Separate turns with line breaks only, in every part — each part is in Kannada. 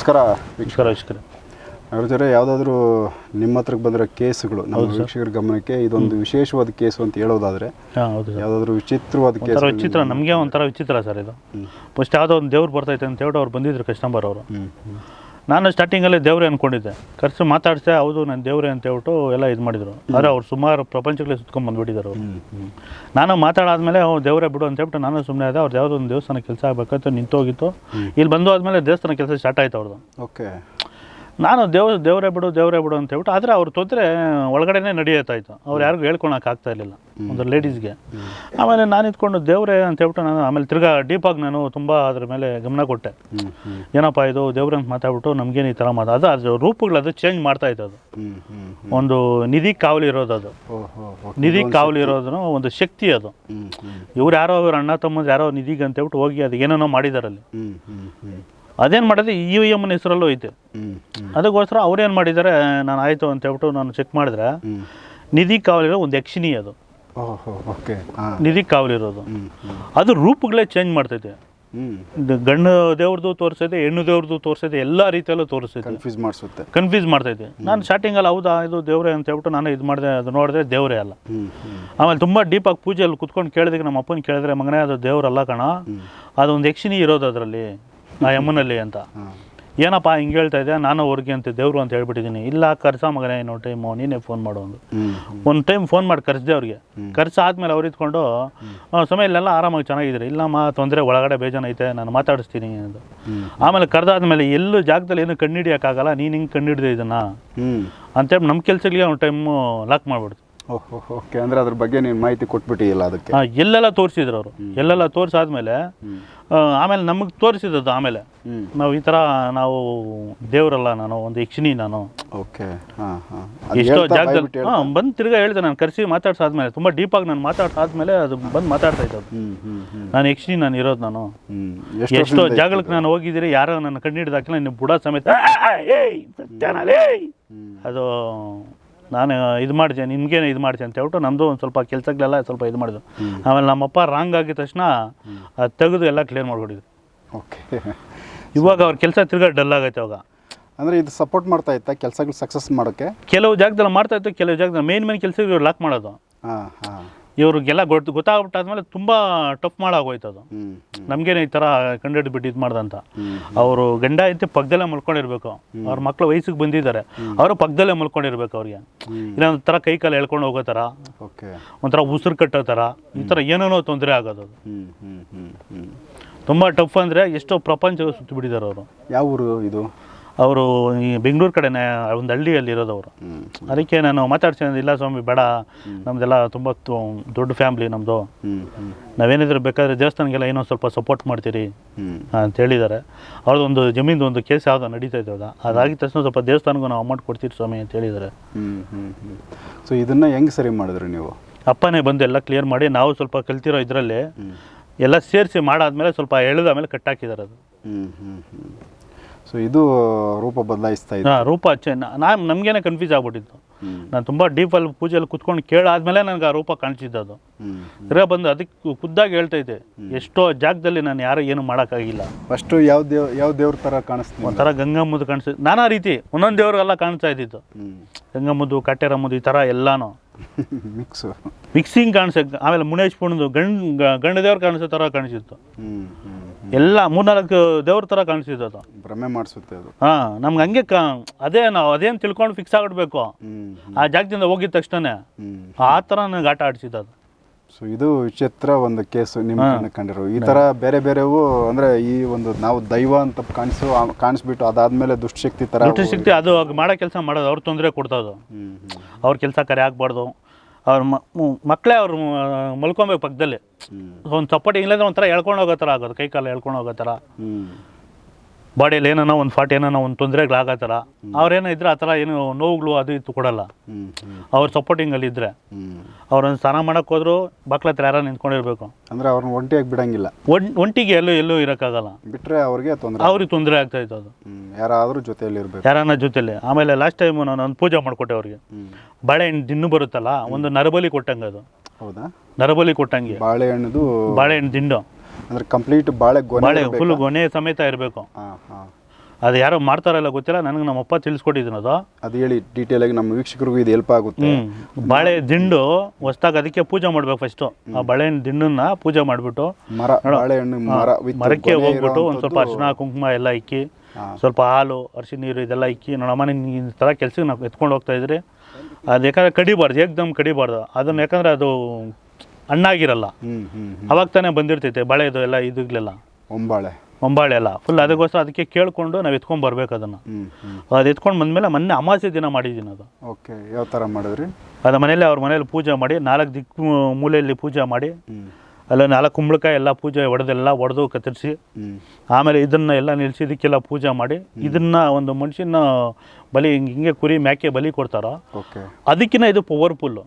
ನಮಸ್ಕಾರ
ವೀಕ್ಷಕರೇ.
ನಾಗರಾಜರೇ, ಯಾವುದಾದ್ರೂ ನಿಮ್ಮ ಹತ್ರಕ್ಕೆ ಬಂದಿರೋ ಕೇಸುಗಳು ನಮ್ಮ ವೀಕ್ಷಕರ ಗಮನಕ್ಕೆ ಇದೊಂದು ವಿಶೇಷವಾದ ಕೇಸು ಅಂತ ಹೇಳೋದಾದ್ರೆ ಯಾವುದಾದ್ರೂ ವಿಚಿತ್ರವಾದ ಕೇಸು?
ವಿಚಿತ್ರ ನಮಗೆ ಒಂಥರ ವಿಚಿತ್ರ ಸರ್ ಇದು. ಫಸ್ಟ್ ಯಾವುದೋ ಒಂದು ದೇವ್ರು ಬರ್ತೈತೆ ಅಂತ ಹೇಳ್ಬಿಟ್ಟು ಅವ್ರು ಬಂದಿದ್ರು ಕಸ್ಟಮರ್ ಅವರು. ನಾನು ಸ್ಟಾರ್ಟಿಂಗಲ್ಲಿ ದೇವ್ರೆ ಅಂದ್ಕೊಂಡಿದ್ದೆ. ಕರೆಸಿ ಮಾತಾಡಿಸೆ ಹೌದು ನಾನು ದೇವ್ರೆ ಅಂತ ಹೇಳ್ಬಿಟ್ಟು ಎಲ್ಲ ಇದು ಮಾಡಿದರು. ಆದರೆ ಅವ್ರು ಸುಮಾರು ಪ್ರಪಂಚಗಳೇ ಸುತ್ಕೊಂಡು ಬಂದುಬಿಟ್ಟಿದ್ದಾರೆ ಅವರು. ನಾನು ಮಾತಾಡಾದ್ಮೇಲೆ ದೇವರೇ ಬಿಡು ಅಂತ ಹೇಳ್ಬಿಟ್ಟು ನಾನು ಸುಮ್ಮನೆ ಆದೆ. ಅವ್ರದ್ದು ಯಾವುದೋ ಒಂದು ದೇವಸ್ಥಾನ ಕೆಲಸ ಆಗಬೇಕಂತ ನಿಂತೋಗಿತ್ತು. ಇಲ್ಲಿ ಬಂದು ಆದಮೇಲೆ ದೇವಸ್ಥಾನ ಕೆಲಸ ಸ್ಟಾರ್ಟ್ ಆಯಿತು ಅವ್ರದ್ದು.
ಓಕೆ.
ನಾನು ದೇವರೇ ಬಿಡು ಅಂತ ಹೇಳ್ಬಿಟ್ಟು, ಆದರೆ ಅವ್ರ ತೊಂದರೆ ಒಳಗಡೆನೇ ನಡೆಯುತ್ತಾಯಿತು. ಅವ್ರು ಯಾರಿಗೂ ಹೇಳ್ಕೊಳಕ್ಕೆ ಆಗ್ತಾ ಇರಲಿಲ್ಲ, ಒಂದು ಲೇಡೀಸ್ಗೆ. ಆಮೇಲೆ ನಾನು ಇದ್ಕೊಂಡು ದೇವರೇ ಅಂತ ಹೇಳ್ಬಿಟ್ಟು ನಾನು ಆಮೇಲೆ ತಿರ್ಗಾ ಡೀಪಾಗಿ ನಾನು ತುಂಬ ಅದ್ರ ಮೇಲೆ ಗಮನ ಕೊಟ್ಟೆ. ಏನಪ್ಪ ಇದು ದೇವ್ರೆ ಅಂತ ಮಾತಾಡ್ಬಿಟ್ಟು ನಮಗೇನು ಈ ಥರ ಅದು ರೂಪಗಳದು ಚೇಂಜ್ ಮಾಡ್ತಾ ಇತ್ತು. ಅದು ಒಂದು ನಿಧಿ ಕಾವಲಿ ಇರೋದು, ಅದು ನಿಧಿ ಕಾವಲಿ ಇರೋದನ್ನು ಒಂದು ಶಕ್ತಿ. ಅದು ಇವ್ರು ಯಾರೋ ಇವ್ರ ಅಣ್ಣ ತಮ್ಮಂದು ಯಾರೋ ನಿಧಿಗೆ ಅಂತ ಹೇಳ್ಬಿಟ್ಟು ಹೋಗಿ ಅದು ಏನೇನೋ ಮಾಡಿದಾರಲ್ಲಿ. ಅದೇನು ಮಾಡಿದೆ EVM ಹೆಸರಲ್ಲೂ ಐತೆ. ಅದಕ್ಕೋಸ್ಕರ ಅವ್ರೇನು ಮಾಡಿದ್ದಾರೆ, ನಾನು ಆಯಿತು ಅಂತ ಹೇಳ್ಬಿಟ್ಟು ನಾನು ಚೆಕ್ ಮಾಡಿದ್ರೆ ನಿಧಿ ಕಾವಲಿರೋ ಒಂದು ಯಕ್ಷಿಣಿ. ಅದು ನಿಧಿ ಕಾವಲಿರೋದು ಅದು ರೂಪಗಳೇ ಚೇಂಜ್ ಮಾಡ್ತೈತೆ. ಗಂಡು ದೇವ್ರದ್ದು ತೋರಿಸೈತೆ, ಹೆಣ್ಣು ದೇವ್ರದ್ದು ತೋರಿಸೈತೆ, ಎಲ್ಲ ರೀತಿಯಲ್ಲೂ ತೋರಿಸೈತೆ. ಕನ್ಫ್ಯೂಸ್ ಮಾಡ್ತೈತೆ. ನಾನು ಸ್ಟಾರ್ಟಿಂಗಲ್ಲಿ ಹೌದಾ ಇದು ದೇವ್ರೆ ಅಂತ ಹೇಳ್ಬಿಟ್ಟು ನಾನು ಇದು ಮಾಡಿದೆ. ಅದು ನೋಡಿದ್ರೆ ದೇವರೇ ಅಲ್ಲ. ಆಮೇಲೆ ತುಂಬ ಡೀಪಾಗಿ ಪೂಜೆಯಲ್ಲಿ ಕುತ್ಕೊಂಡು ಕೇಳಿದಾಗ ನಮ್ಮ ಅಪ್ಪನ ಕೇಳಿದ್ರೆ, ಮಗನೇ ಅದು ದೇವರಲ್ಲ ಕಣ, ಅದೊಂದು ಯಕ್ಷಿಣಿ ಇರೋದು ಅದರಲ್ಲಿ, ಆ ಯಮ್ಮನಲ್ಲಿ ಅಂತ. ಏನಪ್ಪ ಹಿಂಗೆ ಹೇಳ್ತಾ ಇದ್ದೆ, ನಾನು ಅವ್ರಿಗೆ ಅಂತ ದೇವರು ಅಂತ ಹೇಳ್ಬಿಟ್ಟಿದ್ದೀನಿ. ಇಲ್ಲ ಕರ್ಸ ಮಗನೇ ಇನ್ನೊಂದು ಟೈಮು ನೀನೇ ಫೋನ್ ಮಾಡು ಒಂದು ಟೈಮ್ ಫೋನ್ ಮಾಡಿ ಕರೆಸಿದೆ ಅವ್ರಿಗೆ. ಆದಮೇಲೆ ಅವ್ರು ಇದ್ಕೊಂಡು ಸಮಯ ಇಲ್ಲೆಲ್ಲ ಆರಾಮಾಗಿ ಚೆನ್ನಾಗಿದ್ದಾರೆ, ಇಲ್ಲಮ್ಮ ತೊಂದರೆ ಒಳಗಡೆ ಬೇಜಾನ ಐತೆ ನಾನು ಮಾತಾಡಿಸ್ತೀನಿ ಅಂತ. ಆಮೇಲೆ ಕರೆದಾದ್ಮೇಲೆ ಎಲ್ಲೂ ಜಾಗದಲ್ಲಿ ಏನು ಕಂಡುಹಿಡಿಯೋಕ್ಕಾಗಲ್ಲ, ನೀನು ಹಿಂಗೆ ಕಂಡುಹಿಡಿದೆ ಇದನ್ನು ಅಂತೇಳಿ ನಮ್ಮ ಕೆಲಸಗಳಿಗೆ ಒಂದು ಟೈಮು ಲಾಕ್ ಮಾಡಿಬಿಡ್ತು.
ಓಕೆ. ಅಂದರೆ ಅದ್ರ ಬಗ್ಗೆ ನೀನು ಮಾಹಿತಿ ಕೊಟ್ಬಿಟ್ಟಿಲ್ಲ ಅದಕ್ಕೆ?
ಎಲ್ಲೆಲ್ಲ ತೋರಿಸಿದ್ರು ಅವರು. ಎಲ್ಲೆಲ್ಲ ತೋರಿಸಾದ್ಮೇಲೆ ಆಮೇಲೆ ನಮಗೆ ತೋರಿಸಿದ್ದು. ಆಮೇಲೆ ನಾವು ಈ ಥರ ನಾವು ದೇವರಲ್ಲ, ನಾನು ಒಂದು ಯಕ್ಷಿಣಿ ನಾನು.
ಓಕೆ.
ಎಷ್ಟೋ ಜಾಗದಲ್ಲಿ ಬಂದು ತಿರ್ಗಾ ಹೇಳಿದೆ. ನಾನು ಕರೆಸಿ ಮಾತಾಡ್ಸಾದ್ಮೇಲೆ ತುಂಬ ಡೀಪಾಗಿ ನಾನು ಮಾತಾಡ್ಸಾದ್ಮೇಲೆ ಅದು ಬಂದು ಮಾತಾಡ್ತಾ ಇದ್ದದ್ದು. ನಾನು ಯಕ್ಷಿಣಿ ನಾನು ಇರೋದು. ನಾನು ಎಷ್ಟೋ ಜಾಗಕ್ಕೆ ನಾನು ಹೋಗಿದ್ದೀರಿ, ಯಾರೋ ನನ್ನ ಕಣ್ಣು ಹಿಡಿದಾಕಿಲ್ಲ, ನೀವು ಬುಡ ಸಮೇತ ಅದು ನಾನು ಇದು ಮಾಡ್ತೀನಿ, ನಿಮ್ಗೇನು ಇದು ಮಾಡ್ತೀನಿ ಅಂತ ಹೇಳ್ಬಿಟ್ಟು ನಮ್ಮದು ಒಂದು ಸ್ವಲ್ಪ ಕೆಲಸಗಳೆಲ್ಲ ಸ್ವಲ್ಪ ಇದು ಮಾಡಿದ್ರು. ಆಮೇಲೆ ನಮ್ಮಪ್ಪ ರಾಂಗ್ ಆಗಿದ ತಕ್ಷಣ ಅದು ತೆಗೆದು ಎಲ್ಲ ಕ್ಲಿಯರ್ ಮಾಡಿಬಿಟ್ಟಿದ್ರು.
ಓಕೆ.
ಇವಾಗ ಅವ್ರ ಕೆಲಸ ತಿರ್ಗಾ ಡಲ್ ಆಗೈತೆ. ಅವಾಗ
ಅಂದರೆ ಇದು ಸಪೋರ್ಟ್ ಮಾಡ್ತಾ ಇತ್ತಾ ಕೆಲಸಗಳು ಸಕ್ಸಸ್ ಮಾಡೋಕ್ಕೆ?
ಕೆಲವು ಜಾಗದಲ್ಲಿ ಮಾಡ್ತಾ ಇತ್ತು, ಕೆಲವು ಜಾಗದಲ್ಲಿ ಮೇನ್ ಕೆಲಸ ಇವ್ರು ಲಾಕ್ ಮಾಡೋದು. ಇವ್ರಿಗೆಲ್ಲ ಗೊತ್ತಾಗ್ಬಿಟ್ಟಾದ್ಮೇಲೆ ತುಂಬ ಟಫ್ ಮಾಡಾಗೋಯ್ತು. ಅದು ನಮಗೇನೆ ಈ ಥರ ಕಂಡುಹಿಡಿದ್ಬಿಟ್ಟು ಇದು ಮಾಡ್ದಂತ. ಅವರು ಗಂಡ ಐತೆ ಪಕ್ಕದಲ್ಲೇ ಮಲ್ಕೊಂಡಿರ್ಬೇಕು, ಅವ್ರ ಮಕ್ಳು ವಯಸ್ಸಿಗೆ ಬಂದಿದ್ದಾರೆ, ಅವರು ಪಕ್ಕದಲ್ಲೇ ಮಲ್ಕೊಂಡಿರ್ಬೇಕು. ಅವ್ರಿಗೆ ಇಲ್ಲ ಒಂಥರ ಕೈ ಕಾಲು ಎಳ್ಕೊಂಡು ಹೋಗೋ ಥರ, ಒಂಥರ ಉಸಿರು ಕಟ್ಟೋ ಥರ, ಈ ಥರ ಏನೇನೋ ತೊಂದರೆ ಆಗೋದು. ತುಂಬ ಟಫ್ ಅಂದರೆ ಎಷ್ಟೋ ಪ್ರಪಂಚ ಸುತ್ತಿಬಿಟ್ಟಿದ್ದಾರೆ ಅವರು.
ಯಾವ ಊರು ಇದು?
ಅವರು ಈ ಬೆಂಗಳೂರು ಕಡೆನೇ ಒಂದು ಹಳ್ಳಿಯಲ್ಲಿ ಇರೋದವರು. ಅದಕ್ಕೆ ನಾನು ಮಾತಾಡ್ತೀನಿ, ಇಲ್ಲ ಸ್ವಾಮಿ ಬೇಡ, ನಮ್ಮದೆಲ್ಲ ತುಂಬ ದೊಡ್ಡ ಫ್ಯಾಮ್ಲಿ ನಮ್ಮದು, ನಾವೇನಿದ್ರು ಬೇಕಾದರೆ ದೇವಸ್ಥಾನಕ್ಕೆಲ್ಲ ಏನೋ ಸ್ವಲ್ಪ ಸಪೋರ್ಟ್ ಮಾಡ್ತೀರಿ ಅಂತ ಹೇಳಿದ್ದಾರೆ. ಅವ್ರದ್ದೊಂದು ಜಮೀನು ಒಂದು ಕೇಸ್ ಯಾವುದೋ ನಡೀತಾ ಇದ್ದದ, ಅದಾಗಿದ ತಕ್ಷಣ ಸ್ವಲ್ಪ ದೇವಸ್ಥಾನಕ್ಕೂ ನಾವು ಅಮೌಂಟ್ ಕೊಡ್ತೀರಿ ಸ್ವಾಮಿ ಅಂತ ಹೇಳಿದ್ದಾರೆ.
ಸೊ ಇದನ್ನು ಹೆಂಗೆ ಸರಿ ಮಾಡಿದ್ರಿ ನೀವು?
ಅಪ್ಪನೇ ಬಂದು ಎಲ್ಲ ಕ್ಲಿಯರ್ ಮಾಡಿ, ನಾವು ಸ್ವಲ್ಪ ಕಲ್ತಿರೋ ಇದರಲ್ಲಿ ಎಲ್ಲ ಸೇರಿಸಿ ಮಾಡಾದ್ಮೇಲೆ ಸ್ವಲ್ಪ ಎಳೆದಾದ್ಮೇಲೆ ಕಟ್ಟಾಕಿದ್ದಾರೆ ಅದು.
ಸೊ ಇದು ರೂಪ ಬದಲಾಯಿಸ್ತಾ ಇದೆ.
ರೂಪ ನಮಗೇನೆ ಕನ್ಫ್ಯೂಸ್ ಆಗ್ಬಿಟ್ಟಿತ್ತು. ನಾನು ತುಂಬ ಡೀಪಲ್ಲಿ ಪೂಜೆಯಲ್ಲಿ ಕುತ್ಕೊಂಡು ಕೇಳಾದ್ಮೇಲೆ ನನಗೆ ಆ ರೂಪ ಕಾಣಿಸಿದ್ದು. ಅದು ತಿರ್ಗಾ ಬಂದು ಅದಕ್ಕೆ ಖುದ್ದಾಗಿ ಹೇಳ್ತೈತೆ. ಎಷ್ಟೋ ಜಾಗದಲ್ಲಿ ನಾನು ಯಾರು ಏನು ಮಾಡೋಕ್ಕಾಗಿಲ್ಲ.
ಫಸ್ಟು ಯಾವ ದೇವ್ರ ಥರ ಕಾಣಿಸ್ತೀನಿ?
ಒಂಥರ ಗಂಗಮ್ಮದು ಕಾಣಿಸ್ತಿತ್ತು, ನಾನಾ ರೀತಿ ಒಂದೊಂದು ದೇವ್ರಿಗೆಲ್ಲ ಕಾಣಿಸ್ತಾ ಇದ್ದಿತ್ತು. ಗಂಗಮ್ಮದು, ಕಾಟೇರಮ್ಮದು, ಈ ಥರ ಎಲ್ಲಾನು ಮಿಕ್ಸಿಂಗ್ ಕಾಣಿಸುತ್ತೆ. ಆಮೇಲೆ ಮುನೇಶ್ ಪುಣದು ಗಂಡು ದೇವ್ರು ಕಾಣಿಸೋ ಥರ ಕಾಣಿಸಿತ್ತು. ಎಲ್ಲ 3-4 ದೇವ್ರ ಥರ ಕಾಣಿಸಿದ್ದು. ಅದು
ಭ್ರಮೆ ಮಾಡಿಸುತ್ತೆ ಅದು.
ನಮ್ಗೆ ಹಂಗೆ ಅದೇ ನಾವು ಅದೇನು ತಿಳ್ಕೊಂಡು ಫಿಕ್ಸ್ ಆಗಿಡ್ಬೇಕು ಆ ಜಾಗದಿಂದ ಹೋಗಿದ ತಕ್ಷಣ. ಆ ಥರ ನನಗೆ ಆಟ ಆಡಿಸಿದ್ದು ಅದು.
ಸೊ ಇದು ವಿಚಿತ್ರ ಒಂದು ಕೇಸು ನಿಮ್ಮ ಕಂಡಿರೋ. ಈ ಥರ ಬೇರೆ ಬೇರೆವು ಅಂದರೆ ಈ ಒಂದು ನಾವು ದೈವ ಅಂತ ಕಾಣಿಸ್ಬಿಟ್ಟು ಅದಾದ್ಮೇಲೆ ದುಷ್ಟಶಕ್ತಿ
ಅದು ಮಾಡೋ ಕೆಲಸ ಮಾಡೋದು. ಅವ್ರ ತೊಂದರೆ ಕೊಡ್ತೋದು, ಅವ್ರ ಕೆಲಸ ಕರೆ ಆಗ್ಬಾರ್ದು. ಅವ್ರ ಮಕ್ಕಳೇ ಅವ್ರು ಮಲ್ಕೊಬೇಕು ಪಕ್ಕದಲ್ಲಿ, ಒಂದು ಚಪ್ಪಟಿ ಇಲ್ಲಂದ್ರೆ ಒಂಥರ ಎಳ್ಕೊಂಡು ಹೋಗೋ ಥರ ಆಗೋದು, ಕೈ ಕಾಲು ಎಳ್ಕೊಂಡು ಹೋಗೋ ಥರ, ಬಾಡಿಯಲ್ಲಿ ಏನೋ ಒಂದು ಫಾಟ್ ಏನೋ ಒಂದು ತೊಂದರೆಗಳಾಗೋ ಥರ. ಅವ್ರೇನೋ ಇದ್ರೆ ಆ ಥರ ಏನು ನೋವುಗಳು ಅದು ಇದು ಕೊಡಲ್ಲ. ಅವ್ರ ಸಪೋರ್ಟಿಂಗಲ್ಲಿ ಇದ್ದರೆ ಅವ್ರೊಂದು ಸ್ನಾನ ಮಾಡೋಕೆ ಹೋದ್ರು ಬಾಕ್ಲ ಹತ್ರ ಯಾರು ನಿಂತ್ಕೊಂಡಿರ್ಬೇಕು.
ಅಂದರೆ ಅವ್ರನ್ನ ಒಂಟಿಯಾಗಿ ಬಿಡಂಗಿಲ್ಲ.
ಒಂಟಿಗೆ ಎಲ್ಲೂ ಇರೋಕ್ಕಾಗಲ್ಲ.
ಬಿಟ್ಟರೆ ಅವ್ರಿಗೆ
ತೊಂದರೆ ಆಗ್ತಾ ಇತ್ತು. ಅದು
ಯಾರಾದರೂ ಜೊತೆಯಲ್ಲಿ ಇರಬೇಕು,
ಯಾರನ್ನ ಜೊತೆಯಲ್ಲಿ. ಆಮೇಲೆ ಲಾಸ್ಟ್ ಟೈಮ್ ನಾನು ಒಂದು ಪೂಜೆ ಮಾಡಿಕೊಟ್ಟೆ ಅವ್ರಿಗೆ. ಬಾಳೆಹಣ್ಣು ದಿನ್ನು ಬರುತ್ತಲ್ಲ, ಒಂದು ನರಬಲಿ ಕೊಟ್ಟಂಗೆ. ಅದು
ಹೌದಾ?
ನರಬಲಿ ಕೊಟ್ಟಂಗೆ ಬಾಳೆಹಣ್ಣು ದಿಂಡು.
ಅಂದ್ರೆ ಕಂಪ್ಲೀಟ್ ಬಾಳೆ
ಫುಲ್ ಗೊನೆ ಸಮೇತ ಇರಬೇಕು. ಅದು ಯಾರೋ ಮಾಡ್ತಾರಲ್ಲ ಗೊತ್ತಿಲ್ಲ, ನನಗೆ ನಮ್ಮಪ್ಪ ತಿಳಿಸ್ಕೊಟ್ಟಿದ್ದೀನಿ ಅದು.
ಅದು ಹೇಳಿ ಡೀಟೇಲ್ ಆಗಿ ನಮ್ಮ ವೀಕ್ಷಕರಿಗೂ ಇದು ಹೆಲ್ಪ್ ಆಗುತ್ತೆ.
ಬಾಳೆ ದಿಂಡು ಹೊಸ್ದಾಗಿ ಅದಕ್ಕೆ ಪೂಜೆ ಮಾಡ್ಬೇಕು ಫಸ್ಟು. ಆ ಬಾಳೆಹಣ್ಣು ದಿಂಡನ್ನ ಪೂಜೆ ಮಾಡಿಬಿಟ್ಟು
ಬಾಳೆಹಣ್ಣು
ಮರಕ್ಕೆ ಹೋಗ್ಬಿಟ್ಟು ಒಂದು ಸ್ವಲ್ಪ ಅರಿಶಿನ ಕುಂಕುಮ ಎಲ್ಲ ಇಕ್ಕಿ, ಸ್ವಲ್ಪ ಹಾಲು ಅರಿಶಿನ ನೀರು ಇದೆಲ್ಲ ಇಕ್ಕಿ, ನೋಡಮ್ಮ ನೀನು ಈ ಥರ ಕೆಲ್ಸಕ್ಕೆ ನಾವು ಎತ್ಕೊಂಡು ಹೋಗ್ತಾ ಇದ್ರಿ, ಅದು ಯಾಕಂದರೆ ಕಡಿಬಾರ್ದು, ಏಕ್ದಮ್ ಕಡಿಬಾರ್ದು ಅದನ್ನು, ಯಾಕಂದರೆ ಅದು ಹಣ್ಣಾಗಿರಲ್ಲ, ಅವಾಗ ತಾನೇ ಬಂದಿರ್ತೈತೆ ಬಾಳೆದು ಎಲ್ಲ ಇದುಗಳೆಲ್ಲ, ಒಂಬಾಳೆ ಎಲ್ಲ ಫುಲ್. ಅದಕ್ಕೋಸ್ಕರ ಅದಕ್ಕೆ ಕೇಳಿಕೊಂಡು ನಾವು ಎತ್ಕೊಂಡು ಬರ್ಬೇಕು ಅದನ್ನು. ಅದು ಎತ್ಕೊಂಡು ಬಂದಮೇಲೆ ಮೊನ್ನೆ ಅಮಾವಾಸ್ಯೆ ದಿನ ಮಾಡಿದ್ದೀನಿ ಅದು.
ಓಕೆ, ಯಾವ ಥರ ಮಾಡಿದ್ರಿ?
ಅದು ಮನೇಲಿ ಅವ್ರ ಮನೇಲಿ ಪೂಜೆ ಮಾಡಿ 4 ದಿಕ್ಕು ಮೂಲೆಯಲ್ಲಿ ಪೂಜೆ ಮಾಡಿ, ಅಲ್ಲ 4 ಕುಂಬಳಕಾಯಿ ಎಲ್ಲ ಪೂಜೆ ಹೊಡೆದು ಕತ್ತರಿಸಿ, ಆಮೇಲೆ ಇದನ್ನ ಎಲ್ಲ ನಿಲ್ಲಿಸಿ ಇದಕ್ಕೆಲ್ಲ ಪೂಜೆ ಮಾಡಿ, ಇದನ್ನ ಒಂದು ಮನುಷ್ಯನ ಬಲಿ ಹಿಂಗೆ ಕುರಿ ಮೇಕೆ ಬಲಿ ಕೊಡ್ತಾರೋ ಅದಕ್ಕಿಂತ ಇದು ಪವರ್ಫುಲ್.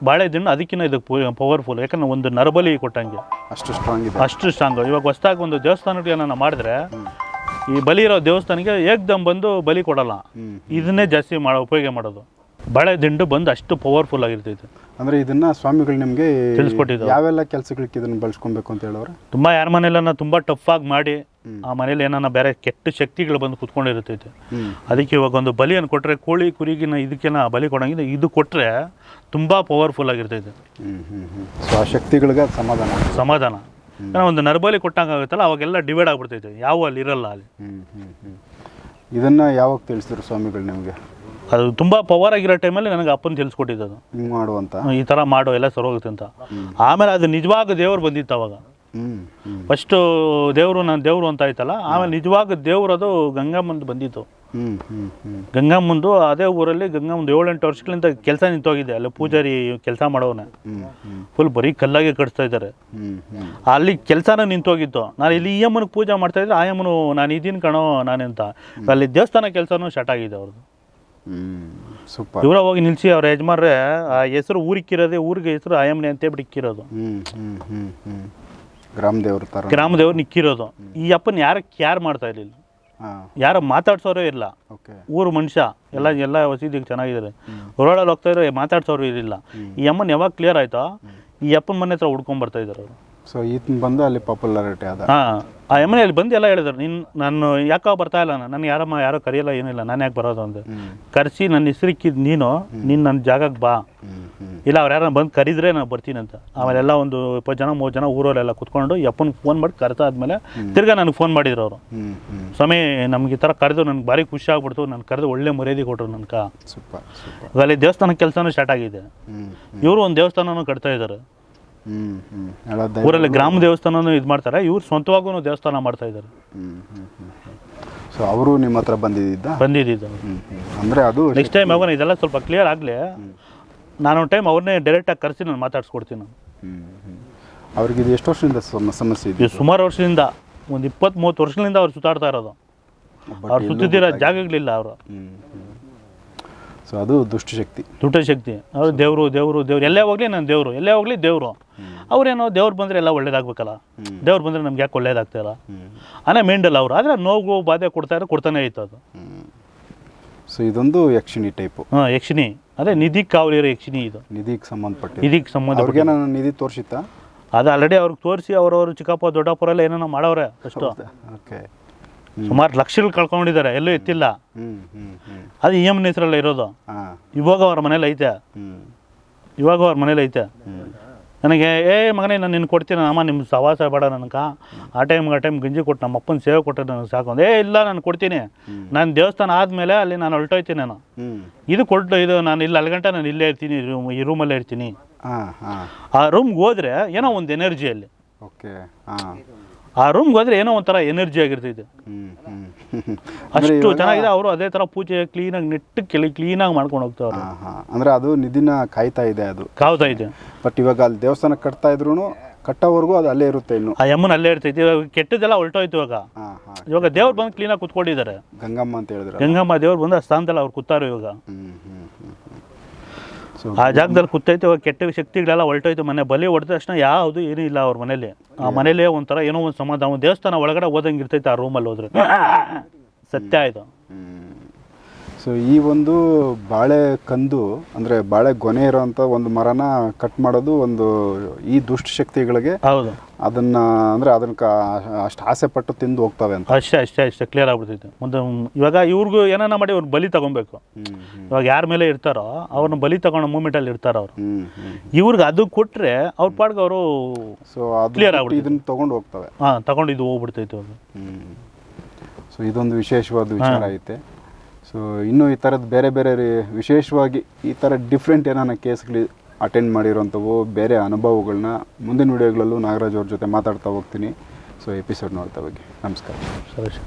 ಬಾಳೆ ದಿಂಡು ಅದಕ್ಕಿಂತ ಇದು ಪವರ್ಫುಲ್, ಯಾಕಂದ್ರೆ ಒಂದು ನರಬಲಿ ಕೊಟ್ಟಂಗೆ ಅಷ್ಟು ಸ್ಟ್ರಾಂಗ್. ಇವಾಗ ಹೊಸದಾಗಿ ಒಂದು ದೇವಸ್ಥಾನಕ್ಕೆ ನಾನು ಮಾಡಿದ್ರೆ ಈ ಬಲಿ ಇರೋ ದೇವಸ್ಥಾನಕ್ಕೆ ಏಕ್ದಮ್ ಬಂದು ಬಲಿ ಕೊಡಲ್ಲ, ಇದನ್ನೇ ಜಾಸ್ತಿ ಉಪಯೋಗ ಮಾಡೋದು. ಬಾಳೆ ದಿಂಡು ಬಂದು ಅಷ್ಟು ಪವರ್ಫುಲ್ ಆಗಿರ್ತೈತೆ.
ಅಂದರೆ ಇದನ್ನ ಸ್ವಾಮಿಗಳು ನಿಮಗೆ
ತಿಳಿಸ್ಕೊಟ್ಟಿದ್ದು.
ಯಾವೆಲ್ಲ ಕೆಲಸಗಳಿಗೆ ಇದನ್ನು ಬಳಸ್ಕೊಬೇಕು ಅಂತ ಹೇಳೋರು?
ತುಂಬ ಯಾರ ಮನೆಯಲ್ಲ ತುಂಬ ಟಫ್ ಆಗಿ ಮಾಡಿ ಆ ಮನೇಲಿ ಏನಾನ ಬೇರೆ ಕೆಟ್ಟ ಶಕ್ತಿಗಳು ಬಂದು ಕುತ್ಕೊಂಡಿರ್ತೈತೆ. ಅದಕ್ಕೆ ಇವಾಗ ಒಂದು ಬಲಿಯನ್ನು ಕೊಟ್ಟರೆ, ಕೋಳಿ ಕುರಿಗಿನ ಇದಕ್ಕೆನ ಬಲಿ ಕೊಡಂಗಿಲ್ಲ, ಇದು ಕೊಟ್ಟರೆ ತುಂಬ ಪವರ್ಫುಲ್ ಆಗಿರ್ತೈತೆ.
ಸೊ ಆ ಶಕ್ತಿಗಳಿಗೆ
ಸಮಾಧಾನ. ಒಂದು ನರಬಲಿ ಕೊಟ್ಟಂಗೆ ಆಗುತ್ತಲ್ಲ, ಅವಾಗೆಲ್ಲ ಡಿವೈಡ್ ಆಗ್ಬಿಡ್ತೈತೆ, ಯಾವ ಅಲ್ಲಿ ಇರಲ್ಲ ಅಲ್ಲಿ.
ಇದನ್ನು ಯಾವಾಗ ತಿಳಿಸಿದ್ರು ಸ್ವಾಮಿಗಳು ನಿಮಗೆ?
ಅದು ತುಂಬ ಪವರ್ ಆಗಿರೋ ಟೈಮಲ್ಲಿ ನನಗೆ ಅಪ್ಪನ ತಿಳಿಸ್ಕೊಟ್ಟಿದ್ದು,
ಮಾಡುವಂತ
ಈ ಥರ ಮಾಡೋ ಎಲ್ಲ ಸರೋಗುತ್ತೆ ಅಂತ. ಆಮೇಲೆ ಅದು ನಿಜವಾಗ ದೇವ್ರು ಬಂದಿತ್ತು ಅವಾಗ. ಫಸ್ಟು ನಾನು ದೇವರು ಅಂತ ಆಯ್ತಲ್ಲ, ಆಮೇಲೆ ನಿಜವಾಗ ದೇವ್ರು ಅದು ಗಂಗಮ್ಮಂದು ಬಂದಿತ್ತು. ಗಂಗಮ್ಮಂದು ಅದೇ ಊರಲ್ಲಿ ಗಂಗಮ್ಮಂದು 7-8 ವರ್ಷಗಳಿಂದ ಕೆಲಸ ನಿಂತೋಗಿದೆ. ಅಲ್ಲಿ ಪೂಜಾರಿ ಕೆಲಸ ಮಾಡೋನೆ ಫುಲ್ ಬರೀ ಕಲ್ಲಾಗೆ ಕಟ್ಸ್ತಾ ಇದ್ದಾರೆ. ಅಲ್ಲಿ ಕೆಲಸನ ನಿಂತೋಗಿತ್ತು. ನಾನು ಇಲ್ಲಿ ಈ ಅಮ್ಮನಿಗೆ ಪೂಜೆ ಮಾಡ್ತಾ ಇದ್ದೆ, ಆ ಅಮ್ಮನು ನಾನು ಇದೀನಿ ಕಣೋ ನಾನೆಂತ, ಅಲ್ಲಿ ದೇವಸ್ಥಾನ ಕೆಲಸನೂ ಸ್ಟಾರ್ಟ್ ಆಗಿದೆ ಅವ್ರದ್ದು. ಇವರ ಹೋಗಿ ನಿಲ್ಸಿ ಅವ್ರ ಯಜಮಾನ್ರೆ ಆ ಹೆಸರು ಊರಿಕ್ಕಿರೋದೇ, ಊರಿಗೆ ಹೆಸರು ಆಯಮ್ಮನೆ ಅಂತೇಳ್ಬಿಟ್ಟು ಇಕ್ಕಿರೋದು, ಗ್ರಾಮದೇವ್ರು ನಿಕ್ಕಿರೋದು. ಈ ಅಪ್ಪನ ಯಾರು ಮಾಡ್ತಾ ಇರಲಿಲ್ಲ, ಯಾರು ಮಾತಾಡ್ಸೋರೇ ಇಲ್ಲ. ಊರು ಮನುಷ್ಯ ಎಲ್ಲ ವಸತಿಗೆ ಚೆನ್ನಾಗಿದ್ದಾರೆ, ರೋಡಲ್ಲಿ ಹೋಗ್ತಾ ಇರೋ ಮಾತಾಡ್ಸೋರು ಇರಲಿಲ್ಲ. ಈ ಅಮ್ಮನ ಯಾವಾಗ ಕ್ಲಿಯರ್ ಆಯ್ತೋ ಈ ಅಪ್ಪನ ಮನೆ ಹತ್ರ ಹುಡ್ಕೊಂಡ್ ಬರ್ತಾ ಇದ್ದಾರೆ ಅವರು.
ಸೊ ಈತನ ಬಂದು ಅಲ್ಲಿ ಪಾಪ್ಯುಲಾರಿಟಿ ಆದ.
ಆ ಎಮ್ಮನೆ ಅಲ್ಲಿ ಬಂದು ಎಲ್ಲ ಹೇಳಿದ್ರು, ನಾನು ಯಾಕೋ ಬರ್ತಾ ಇಲ್ಲ, ನನಗೆ ಯಾರೋ ಕರೆಯಲ್ಲ, ಏನಿಲ್ಲ, ನಾನು ಯಾಕೆ ಬರೋದು ಅಂತ. ಕರೆಸಿ ನನ್ನ ಹೆಸರಿಕ್ಕಿದ್ದು ನೀನು ನನ್ನ ಜಾಗಕ್ಕೆ ಬಾ, ಇಲ್ಲ ಅವ್ರು ಯಾರು ಬಂದು ಕರೆದ್ರೆ ನಾನು ಬರ್ತೀನಿ ಅಂತ. ಆಮೇಲೆ ಎಲ್ಲ ಒಂದು 20 ಜನ 30 ಜನ ಊರಲ್ಲೆಲ್ಲ ಕುತ್ಕೊಂಡು ಅಪ್ಪನಿಗೆ ಫೋನ್ ಮಾಡಿ ಕರೆತಾದ್ಮೇಲೆ ತಿರ್ಗಾ ನನಗೆ ಫೋನ್ ಮಾಡಿದ್ರು ಅವರು. ಸ್ವಾಮಿ ನಮ್ಗೆ ಈ ಥರ ಕರೆದು ನನಗೆ ಭಾರಿ ಖುಷಿ ಆಗ್ಬಿಡ್ತು, ನಾನು ಕರೆದು ಒಳ್ಳೆ ಮರ್ಯಾದೆ ಕೊಟ್ಟರು ನನ್ಗೆ. ಅಲ್ಲಿ ದೇವಸ್ಥಾನ ಕೆಲಸನೂ ಸ್ಟಾರ್ಟ್ ಆಗಿದೆ. ಇವರು ಒಂದು ದೇವಸ್ಥಾನನೂ ಕಟ್ತಾ ಇದ್ದಾರೆ ಊರಲ್ಲಿ, ಗ್ರಾಮ ದೇವಸ್ಥಾನನೂ ಇದು ಮಾಡ್ತಾರೆ. ಇವ್ರು ಸ್ವಂತವಾಗೂ ದೇವಸ್ಥಾನ ಮಾಡ್ತಾ ಇದ್ದಾರೆ.
ಸೊ ಅವರು ನಿಮ್ಮ ಹತ್ರ ಬಂದಿದ್ದು ಅಂದರೆ ಅದು
ನೆಕ್ಸ್ಟ್ ಟೈಮ್ ಯಾವಾಗ ಇದೆಲ್ಲ ಸ್ವಲ್ಪ ಕ್ಲಿಯರ್ ಆಗಲಿ, ನಾನೊಂದು ಟೈಮ್ ಅವ್ರನ್ನೇ ಡೈರೆಕ್ಟಾಗಿ ಕರೆಸಿ ನಾನು ಮಾತಾಡ್ಸ್ಕೊಡ್ತೀನಿ.
ಅವ್ರಿಗೆ ಇದು ಎಷ್ಟು ವರ್ಷದಿಂದ ಸಮಸ್ಯೆ ಇದೆ?
ಸುಮಾರು ವರ್ಷದಿಂದ, ಒಂದು 20-30 ವರ್ಷಗಳಿಂದ ಅವ್ರು ಸುತ್ತಾಡ್ತಾ ಇರೋದು. ಅವ್ರು ಸುತ್ತಿದಿರೋ ಜಾಗಗಳಿಲ್ಲ ಅವರು.
ಸೊ ಅದು ದುಷ್ಟಶಕ್ತಿ.
ಅವರು ದೇವರು ಎಲ್ಲೇ ಹೋಗ್ಲಿ ನಾನು ದೇವರು. ಅವ್ರೇನೋ ದೇವ್ರು ಬಂದರೆ ಎಲ್ಲ ಒಳ್ಳೇದಾಗಬೇಕಲ್ಲ, ದೇವ್ರು ಬಂದರೆ ನಮ್ಗೆ ಯಾಕೆ ಒಳ್ಳೇದಾಗ್ತಾಯಿಲ್ಲ ಅನ್ನೋ ಮೇಂಡಲ್ ಅವರು. ಆದರೆ ನೋವು ಬಾಧೆ ಕೊಡ್ತಾನೆ ಇತ್ತು ಅದು.
ಸೊ ಇದೊಂದು ಯಕ್ಷಿಣಿ ಟೈಪು.
ಯಕ್ಷಿಣಿ ಅದೇ ನಿಧಿ ಕಾವಲಿರೋ ಯಕ್ಷಿಣಿ. ಇದು ನಿಧಿಗೆ
ಸಂಬಂಧಪಟ್ಟ ನಿಧಿ ತೋರಿಸಿತ್ತಾ?
ಅದು ಆಲ್ರೆಡಿ ಅವ್ರಿಗೆ ತೋರಿಸಿ ಅವ್ರವ್ರು ಚಿಕ್ಕಪ್ಪ ದೊಡ್ಡಪ್ಪರೆಲ್ಲ ಏನೇನೋ ಮಾಡವ್ರೆ. ಫಸ್ಟು ಸುಮಾರು ಲಕ್ಷಗಳು ಕಳ್ಕೊಂಡಿದ್ದಾರೆ, ಎಲ್ಲೂ ಎತ್ತಿಲ್ಲ. ಅದು ಈ ಅಮ್ಮನ ಹೆಸರಲ್ಲ ಇರೋದು. ಇವಾಗ ಅವ್ರ ಮನೇಲಿ ಐತೆ. ನನಗೆ ಮಗನೇ ನಾನು ನಿನ್ನ ಕೊಡ್ತೀನಿ ಅಮ್ಮ, ನಿಮ್ಮ ಸವಾಸ ಬೇಡ ನನಗೆ, ಆ ಟೈಮ್ ಗಂಜಿ ಕೊಟ್ಟು ನಮ್ಮ ಅಪ್ಪನ ಸೇವೆ ಕೊಟ್ಟರೆ ನನಗೆ ಸಾಕು. ಇಲ್ಲ ನಾನು ಕೊಡ್ತೀನಿ, ನಾನು ದೇವಸ್ಥಾನ ಆದಮೇಲೆ ಅಲ್ಲಿ ನಾನು ಹೊರಟೋಯ್ತೀನಿ. ನಾನು ಇದು ನಾನು ಇಲ್ಲಿ ಅಲ್ಗಂಟ ನಾನು ಇಲ್ಲೇ ಇರ್ತೀನಿ, ಈ ರೂಮಲ್ಲೇ ಇರ್ತೀನಿ. ಆ ರೂಮ್ಗೆ ಹೋದ್ರೆ ಏನೋ ಒಂದು ಎನರ್ಜಿ ಅಲ್ಲಿ, ಆ ರೂಮ್ಗೆ ಹೋದ್ರೆ ಏನೋ ಒಂಥರ ಎನರ್ಜಿ ಆಗಿರ್ತೈತೆ. ಅಷ್ಟು ಚೆನ್ನಾಗಿದೆ. ಅವರು ಅದೇ ಥರ ಪೂಜೆ ಕ್ಲೀನಾಗಿ ಕ್ಲೀನಾಗಿ ಮಾಡ್ಕೊಂಡು ಹೋಗ್ತಾವ್ರೆ.
ಅಂದರೆ ಅದು ನಿಧಿನ ಕಾಯ್ತಾ ಇದೆ. ಬಟ್ ಇವಾಗ ಅಲ್ಲಿ ದೇವಸ್ಥಾನ ಕಟ್ತಾ ಇದ್ರು ಕಟ್ಟೋವರೆಗೂ ಅದು ಅಲ್ಲೇ ಇರುತ್ತೆ. ಇನ್ನು
ಆ ಯಮ್ಮನ ಅಲ್ಲೇ ಇರ್ತೈತಿ. ಇವಾಗ ಕೆಟ್ಟದೆಲ್ಲ ಹೊರಟೋಯ್ತು. ಇವಾಗ ದೇವ್ರು ಬಂದು ಕ್ಲೀನಾಗಿ ಕುತ್ಕೊಂಡಿದ್ದಾರೆ.
ಗಂಗಮ್ಮ ಅಂತ ಹೇಳಿದ್ರೆ,
ಗಂಗಮ್ಮ ದೇವ್ರು ಬಂದು ಆ ಸ್ಥಾನದಲ್ಲಿ ಅವ್ರು ಕೂತಾರೋ ಇವಾಗ. ಆ ಜಾಗದಲ್ಲಿ ಕೂತೈತೆ. ಇವಾಗ ಕೆಟ್ಟ ಶಕ್ತಿಗಳೆಲ್ಲ ಹೊರಟೋಯ್ತು. ಮನೆ ಬಲಿ ಹೊಡೆದ ತಕ್ಷಣ ಯಾವುದು ಏನೂ ಇಲ್ಲ ಅವ್ರ ಮನೇಲಿ. ಆ ಮನೇಲಿ ಒಂಥರ ಏನೋ ಒಂದು ಸಮಾಧಾನ. ದೇವಸ್ಥಾನ ಒಳಗಡೆ ಹೋದಂಗೆ ಇರ್ತೈತೆ ಆ ರೂಮಲ್ಲಿ ಹೋದ್ರೆ. ಸತ್ಯ ಆಯಿತು.
ಸೊ ಈ ಒಂದು ಬಾಳೆ ಕಂದು ಅಂದರೆ ಬಾಳೆ ಗೊನೆ ಇರೋವಂಥ ಒಂದು ಮರನ ಕಟ್ ಮಾಡೋದು ಒಂದು ಈ ದುಷ್ಟಶಕ್ತಿಗಳಿಗೆ
ಹೌದು,
ಅದನ್ನು ಅಂದರೆ ಅದಕ್ಕೆ ಅಷ್ಟು ಆಸೆ ಪಟ್ಟು ತಿಂದು ಹೋಗ್ತವೆ ಅಂತ.
ಅಷ್ಟೇ ಕ್ಲಿಯರ್ ಆಗ್ಬಿಡ್ತೈತೆ. ಮುಂದೆ ಇವಾಗ ಇವ್ರಿಗೂ ಏನಾನ ಮಾಡಿ ಅವ್ರು ಬಲಿ ತಗೊಬೇಕು. ಇವಾಗ ಯಾರ ಮೇಲೆ ಇರ್ತಾರೋ ಅವ್ರನ್ನ ಬಲಿ ತಗೊಳ್ಳೋ ಮೂಮೆಂಟಲ್ಲಿ ಇರ್ತಾರೋ ಅವರು. ಇವ್ರಿಗೆ ಅದು ಕೊಟ್ಟರೆ ಅವ್ರ ಪಾಡ್ಗೆ ಅವರು
ಸೊ ಅದು ಕ್ಲಿಯರ್ ಆಗ್ಬಿಟ್ಟು ಇದನ್ನು ತೊಗೊಂಡು ಹೋಗ್ತವೆ.
ತಗೊಂಡು ಇದು ಹೋಗ್ಬಿಡ್ತೈತೆ ಅವ್ರು.
ಸೊ ಇದೊಂದು ವಿಶೇಷವಾದ ವಿಚಾರ ಐತೆ. ಸೊ ಇನ್ನೂ ಈ ಥರದ್ದು ಬೇರೆ ಬೇರೆ ವಿಶೇಷವಾಗಿ ಈ ಥರ ಡಿಫ್ರೆಂಟ್ ಏನಾನ ಕೇಸ್ಗಳು ಅಟೆಂಡ್ ಮಾಡಿರೋಂಥವು ಬೇರೆ ಅನುಭವಗಳನ್ನ ಮುಂದಿನ ವಿಡಿಯೋಗಳಲ್ಲೂ ನಾಗರಾಜ್ ಅವ್ರ ಜೊತೆ ಮಾತಾಡ್ತಾ ಹೋಗ್ತೀನಿ. ಸೊ ಎಪಿಸೋಡ್ ನೋಡ್ತಾ ಹೋಗಿ. ನಮಸ್ಕಾರ.
ಸರಿ.